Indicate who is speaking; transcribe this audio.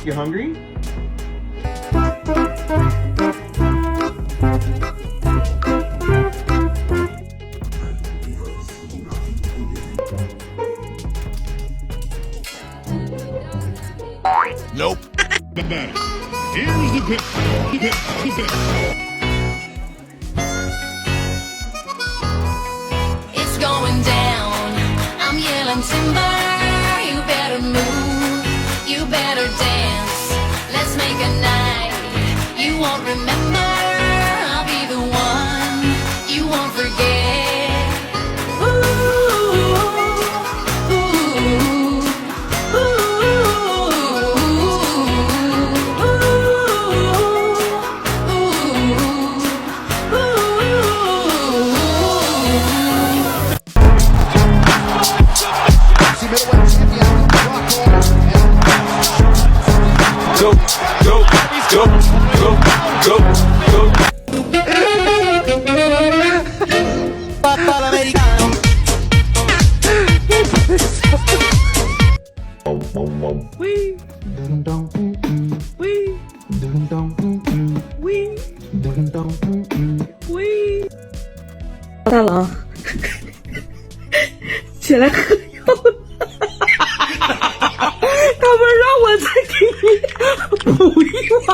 Speaker 1: You hungry?
Speaker 2: Nope. Here's the pitch.
Speaker 3: It's going down. I'm yelling timber. You better move. You better dance. Let's make a night you won't remember. I'll be the one you won't forget. Ooh, ooh, ooh,
Speaker 4: Go, go, go, go, go, go.
Speaker 1: Wee. Wee. Wee. Wee.
Speaker 5: 大郎，起来喝药了。他们让我再给你补一碗。